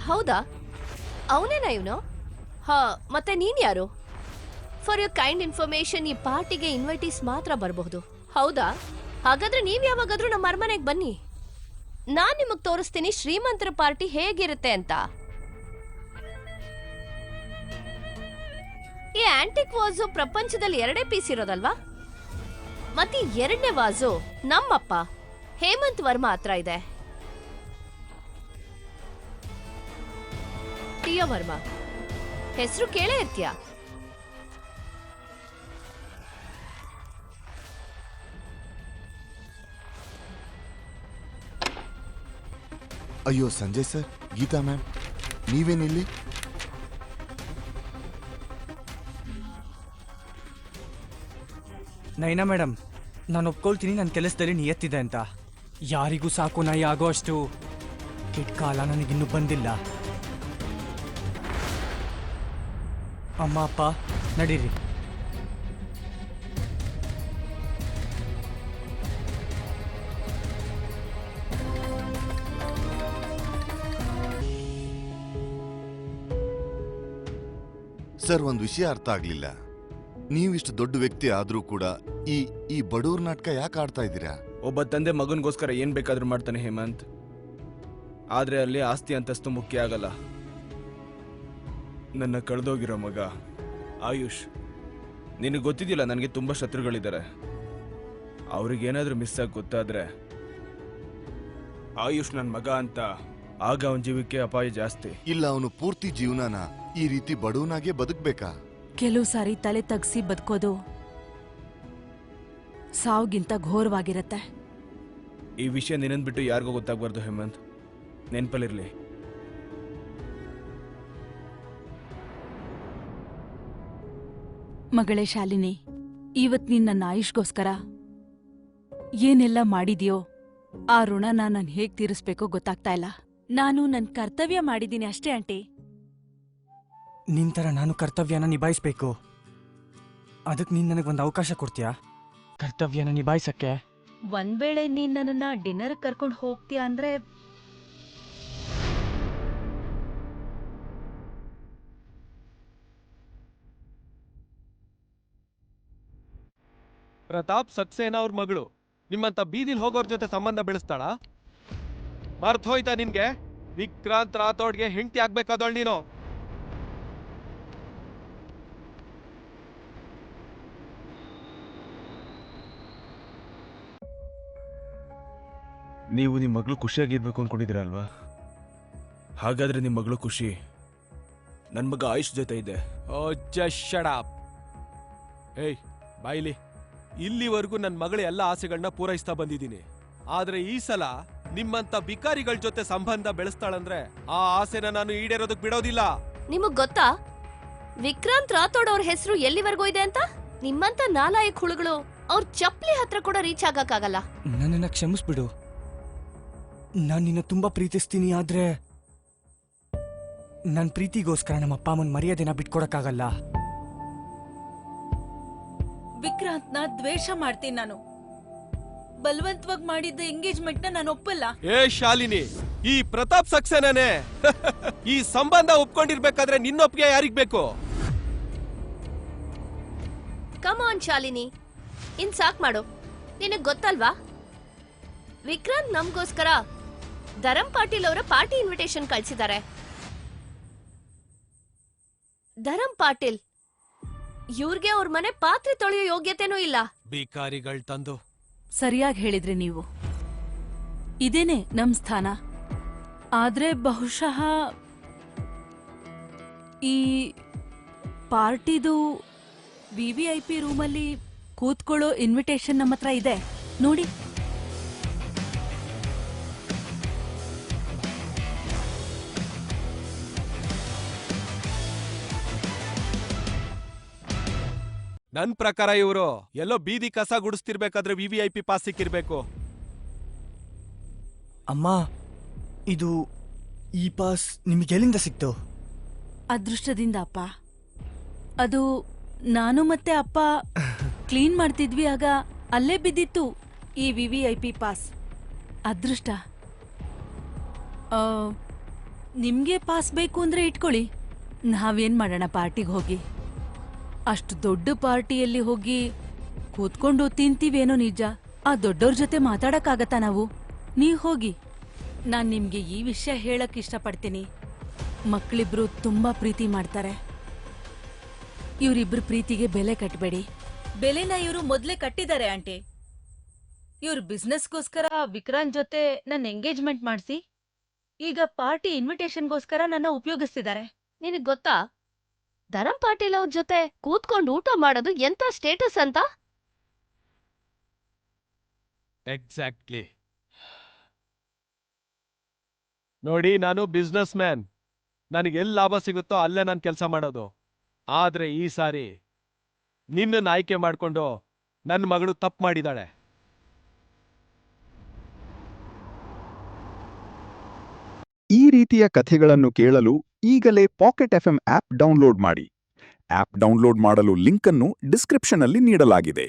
ಹೌದಾ? ಅವನೇನಾ ಇವನು? ಹಾ, ಮತ್ತೆ ನೀನ್ ಯಾರು? ಫಾರ್ ಯುವರ್ ಕೈಂಡ್ ಇನ್ಫಾರ್ಮೇಶನ್, ಈ ಪಾರ್ಟಿಗೆ ಇನ್ವೈಟೀಸ್ ಮಾತ್ರ ಬರಬಹುದು. ಹೌದಾ? ಹಾಗಾದ್ರೆ ನೀವ್ ಯಾವಾಗಾದ್ರೂ ನಮ್ಮ ಅರಮನೆಗೆ ಬನ್ನಿ. ನಾನ್ ನಿಮಗ್ ತೋರಿಸ್ತೀನಿ ಶ್ರೀಮಂತರ ಪಾರ್ಟಿ ಹೇಗಿರುತ್ತೆ ಅಂತ. ಈ ಆಂಟಿಕ್ ವಾಸು ಪ್ರಪಂಚದಲ್ಲಿ 2 ಪೀಸ್ ಇರೋದಲ್ವಾ? ಮತ್ತೆ 2ನೇ ವಾಸು ನಮ್ಮಪ್ಪ ಹೇಮಂತ್ ವರ್ಮಾ ಹತ್ರ ಇದೆ. ಟಿಯೋ ವರ್ಮಾ ಹೆಸರು ಕೇಳೇ ಇರ್ತೀಯ? ಅಯ್ಯೋ ಸಂಜಯ್ ಸರ್, ಗೀತಾ ಮ್ಯಾಮ್, ನೀವೇನಿಲ್ಲಿ? ನೈನಾ ಮೇಡಮ್, ನಾನು ಒಪ್ಕೊಳ್ತೀನಿ ನನ್ನ ಕೆಲಸದಲ್ಲಿ ನಿಯತ್ತಿದೆ ಅಂತ. ಯಾರಿಗೂ ಸಾಕು ನಾಯಿ ಆಗೋ ಅಷ್ಟು ಕೆಟ್ಟ ಕಾಲ ನನಗಿನ್ನೂ ಬಂದಿಲ್ಲ. ಅಮ್ಮ ಅಪ್ಪ ನಡೀರಿ. ಸರ್, ಒಂದು ವಿಷಯ ಅರ್ಥ ಆಗ್ಲಿಲ್ಲ. ನೀವಿಷ್ಟು ದೊಡ್ಡ ವ್ಯಕ್ತಿ ಆದ್ರೂ ಕೂಡ ಈ ಬಡವ್ರ ನಾಟಕ ಯಾಕೆ ಆಡ್ತಾ ಇದ್ದೀರಾ? ಒಬ್ಬ ತಂದೆ ಮಗನ್ಗೋಸ್ಕರ ಏನ್ ಬೇಕಾದ್ರೂ ಮಾಡ್ತಾನೆ ಹೇಮಂತ್. ಆದ್ರೆ ಅಲ್ಲಿ ಆಸ್ತಿ ಅಂತಸ್ತು ಮುಖ್ಯ ಆಗಲ್ಲ. ನನ್ನ ಕಳೆದೋಗಿರೋ ಮಗ ಆಯುಷ್, ನಿನಗೆ ಗೊತ್ತಿದ್ದಿಲ್ಲ, ನನಗೆ ತುಂಬಾ ಶತ್ರುಗಳಿದ್ದಾರೆ. ಅವ್ರಿಗೇನಾದ್ರೂ ಮಿಸ್ ಆಗಿ ಗೊತ್ತಾದ್ರೆ ಆಯುಷ್ ನನ್ನ ಮಗ ಅಂತ, ಆಗ ಅವನ ಜೀವಕ್ಕೆ ಅಪಾಯ ಜಾಸ್ತಿ. ಇಲ್ಲ, ಅವನು ಪೂರ್ತಿ ಜೀವನನ ಈ ರೀತಿ ಬಡವನಾಗೆ ಬದುಕ್ಬೇಕಾ? ಕೆಲವು ಸಾರಿ ತಲೆ ತಗ್ಸಿ ಬದುಕೋದು ಸಾವುಗಿಂತ ಘೋರವಾಗಿರತ್ತೆ. ಈ ವಿಷಯ ನಿನ್ನನ್ ಬಿಟ್ಟು ಯಾರಿಗೂ ಗೊತ್ತಾಗ್ಬಾರ್ದು ಹೇಮಂತ್, ನೆನ್ಪಲ್ಲಿರ್ಲಿ. ಮಗಳೇ ಶಾಲಿನಿ, ಇವತ್ ನೀನ್ ನನ್ನ ಆಯುಷ್ಗೋಸ್ಕರ ಏನೆಲ್ಲ ಮಾಡಿದ್ಯೋ ಆ ಋಣನ ನಾನು ಹೇಗ್ ತೀರಿಸ್ಬೇಕೋ ಗೊತ್ತಾಗ್ತಾ ಇಲ್ಲ. ನಾನು ನನ್ ಕರ್ತವ್ಯ ಮಾಡಿದ್ದೀನಿ ಅಷ್ಟೇ ಆಂಟಿ. ನಿನ್ ಥರ ನಾನು ಕರ್ತವ್ಯನ ನಿಭಾಯಿಸ್ಬೇಕು. ಅದಕ್ಕೆ ನೀನು ನನಗೊಂದು ಅವಕಾಶ ಕೊಡ್ತೀಯಾ ಕರ್ತವ್ಯನ ನಿಭಾಯಿಸಕ್ಕೆ? ಒಂದ್ ವೇಳೆ ನೀನ್ ನನ್ನನ್ನ ಡಿನ್ನರ್ ಕರ್ಕೊಂಡು ಹೋಗ್ತೀಯ ಅಂದ್ರೆ ಪ್ರತಾಪ್ ಸಕ್ಸೇನಾ ಅವ್ರ ಮಗಳು ನಿಮ್ಮಂತ ಬೀದಿಲ್ ಹೋಗೋರ್ ಜೊತೆ ಸಂಬಂಧ ಬೆಳೆಸ್ತಾಳ? ಮರ್ತ್ ಹೋಯ್ತಾ ನಿನ್ಗೆ? ವಿಕ್ರಾಂತ್ ರಾಥೋಡ್ಗೆ ಹೆಂಡತಿ ಆಗ್ಬೇಕಾದವಳು ನೀನು. ನೀವು ನಿಮ್ಮ ಮಗಳು ಖುಷಿಯಾಗಿರ್ಬೇಕು ಅನ್ಕೊಂಡಿದ್ದೀರಲ್ವಾ? ಹಾಗಾದ್ರೆ ನಿಮ್ಮ ಮಗಳು ಖುಷಿ ನನ್ನ ಮಗ ಆಯುಷ್ ಜೊತೆ ಇದೆ. ಓ ಜಸ್ಟ್ ಶಟ್ ಅಪ್. ಏಯ್ ಬಾಯ್ಲಿ, ಇಲ್ಲಿವರೆಗೂ ನನ್ನ ಮಗಳ ಎಲ್ಲ ಆಸೆಗಳನ್ನ ಪೂರೈಸ್ತಾ ಬಂದಿದ್ದೀನಿ. ಆದ್ರೆ ಈ ಸಲ ನಿಮ್ಮಂತ ಬಿಕಾರಿಗಳ ಜೊತೆ ಸಂಬಂಧ ಬೆಳೆಸ್ತಾಳಂದ್ರೆ ಆ ಆಸೆನ ನಾನು ಈಡೇರೋದಕ್ ಬಿಡೋದಿಲ್ಲ. ನಿಮಗ್ ಗೊತ್ತಾ ವಿಕ್ರಾಂತ್ ರಾಥೋಡ್ ಅವ್ರ ಹೆಸರು ಎಲ್ಲಿವರೆಗೂ ಇದೆ ಅಂತ? ನಿಮ್ಮಂತ ನಾಲಾಯಕ್ ಹುಳುಗಳು ಅವ್ರ ಚಪ್ಲಿ ಹತ್ರ ಕೂಡ ರೀಚ್ ಆಗಕ್ಕಾಗಲ್ಲ. ನನ್ನನ್ನ ಕ್ಷಮಿಸ್ಬಿಡು. ನಾನು ನಿನ್ನ ತುಂಬಾ ಪ್ರೀತಿಸ್ತೀನಿ, ಆದ್ರೆ ನನ್ನ ಪ್ರೀತಿಗೋಸ್ಕರ ನಮ್ಮ ಅಪ್ಪ ಅಮ್ಮನ ಮರ್ಯಾದೆನ ಬಿಟ್ಕೊಡಕ್ಕಾಗಲ್ಲ. ವಿಕ್ರಾಂತ್ನ ದ್ವೇಷ ಮಾಡ್ತೀನಿ ನಾನು. ಬಲವಂತವಾಗಿ ಮಾಡಿದ್ದ ಎಂಗೇಜ್ಮೆಂಟ್ ನ ನಾನು ಒಪ್ಪಲ್ಲ. ಏ ಶಾಲಿನಿ, ಈ ಪ್ರತಾಪ್ ಸಕ್ಸೇನಾನೇ ಈ ಸಂಬಂಧ ಒಪ್ಕೊಂಡಿರ್ಬೇಕಾದ್ರೆ ನಿನ್ನೊಪ್ಪಿಗೆ ಯಾರಿಗ್ ಬೇಕು? ಕಮ್ ಆನ್ ಶಾಲಿನಿ, ಇನ್ ಸಾಕ್ ಮಾಡು. ನಿನಗ್ ಗೊತ್ತಲ್ವಾ, ವಿಕ್ರಾಂತ್ ನಮ್ಗೋಸ್ಕರ ಧರಂ ಪಾಟೀಲ್ ಅವರ ಪಾರ್ಟಿ ಇನ್ವಿಟೇಷನ್ ಕಳ್ಸಿದ್ದಾರೆ. ಧರಂ ಪಾಟೀಲ್ ಇವ್ರಿಗೆ ಅವ್ರ ಮನೆ ಪಾತ್ರೆ ತೊಳೆಯೋ ಯೋಗ್ಯತೆನೂ ಇಲ್ಲ. ಬಿಕಾರಿಗಳ್ ತಂದು. ಸರಿಯಾಗಿ ಹೇಳಿದ್ರಿ ನೀವು. ಇದೇನೆ ನಮ್ ಸ್ಥಾನ. ಆದ್ರೆ ಬಹುಶಃ ಈ ಪಾರ್ಟಿದು VVIP ರೂಮಲ್ಲಿ ಕೂತ್ಕೊಳ್ಳೋ ಇನ್ವಿಟೇಷನ್ ನಮ್ಮ ಹತ್ರ ಇದೆ ನೋಡಿ. ನನ್ ಪ್ರಕಾರ ಇವರು ಎಲ್ಲೋ ಬೀದಿ ಕಸ ಗುಡಿಸ್ತಿರ್ಬೇಕಾದ್ರೆ VVIP ಪಾಸ್ ಸಿಕ್ಕಿರ್ಬೇಕು. ಅಮ್ಮ, ಇದು ಈ ಪಾಸ್ ನಿಮಗೆ ಎಲ್ಲಿಂದ ಸಿಕ್ತು? ಅದೃಷ್ಟದಿಂದ ಅಪ್ಪ. ಅದು ನಾನು ಮತ್ತೆ ಅಪ್ಪ ಕ್ಲೀನ್ ಮಾಡ್ತಿದ್ವಿ, ಆಗ ಅಲ್ಲೇ ಬಿದ್ದಿತ್ತು ಈ VVIP ಪಾಸ್. ಅದೃಷ್ಟ. ನಿಮ್ಗೆ ಪಾಸ್ ಬೇಕು ಅಂದ್ರೆ ಇಟ್ಕೊಳ್ಳಿ. ನಾವೇನ್ ಮಾಡೋಣ ಪಾರ್ಟಿಗೆ ಹೋಗಿ? ಅಷ್ಟು ದೊಡ್ಡ ಪಾರ್ಟಿಯಲ್ಲಿ ಹೋಗಿ ಕೂತ್ಕೊಂಡು ತಿಂತೀವೇನೋ ನಿಜ. ಆ ದೊಡ್ಡವ್ರ ಜೊತೆ ಮಾತಾಡಕ್ಕಾಗತ್ತಾ ನಾವು? ನೀವ್ ಹೋಗಿ. ನಾನ್ ನಿಮ್ಗೆ ಈ ವಿಷಯ ಹೇಳಕ್ ಇಷ್ಟಪಡ್ತೀನಿ. ಮಕ್ಳಿಬ್ರು ತುಂಬಾ ಪ್ರೀತಿ ಮಾಡ್ತಾರೆ. ಇವ್ರಿಬ್ರು ಪ್ರೀತಿಗೆ ಬೆಲೆ ಕಟ್ಬೇಡಿ. ಬೆಲೆನ ಇವ್ರು ಮೊದ್ಲೇ ಕಟ್ಟಿದ್ದಾರೆ ಆಂಟಿ. ಇವ್ರ ಬಿಸ್ನೆಸ್ಗೋಸ್ಕರ ವಿಕ್ರಾಂತ್ ಜೊತೆ ನನ್ನ ಎಂಗೇಜ್ಮೆಂಟ್ ಮಾಡಿಸಿ ಈಗ ಪಾರ್ಟಿ ಇನ್ವಿಟೇಷನ್ಗೋಸ್ಕರ ನನ್ನ ಉಪಯೋಗಿಸ್ತಿದ್ದಾರೆ. ನಿನಗ್ ಗೊತ್ತಾ ಧರಂ ಪಾಟೀಲ್ ಅವ್ರ ಜೊತೆ ಕೂತ್ಕೊಂಡು ಊಟ ಮಾಡೋದು ಎಂತ ಸ್ಟೇಟಸ್ ಅಂತ? ಎಕ್ಸಾಕ್ಟ್ಲಿ. ನೋಡಿ, ನಾನು ಬಿಸ್ನೆಸ್ ಮ್ಯಾನ್. ನನಗೆ ಎಲ್ಲಿ ಲಾಭ ಸಿಗುತ್ತೋ ಅಲ್ಲೇ ನಾನು ಕೆಲಸ ಮಾಡೋದು. ಆದ್ರೆ ಈ ಸಾರಿ ನಿನ್ನನ್ನು ಆಯ್ಕೆ ಮಾಡ್ಕೊಂಡು ನನ್ನ ಮಗಳು ತಪ್ಪು ಮಾಡಿದಾಳೆ. ಈ ರೀತಿಯ ಕಥೆಗಳನ್ನು ಕೇಳಲು ಈಗಲೇ ಪಾಕೆಟ್ ಎಫ್ಎಂ ಆಪ್ ಡೌನ್ಲೋಡ್ ಮಾಡಿ. ಆಪ್ ಡೌನ್ಲೋಡ್ ಮಾಡಲು ಲಿಂಕ್ ಅನ್ನು ಡಿಸ್ಕ್ರಿಪ್ಷನ್ ಅಲ್ಲಿ ನೀಡಲಾಗಿದೆ.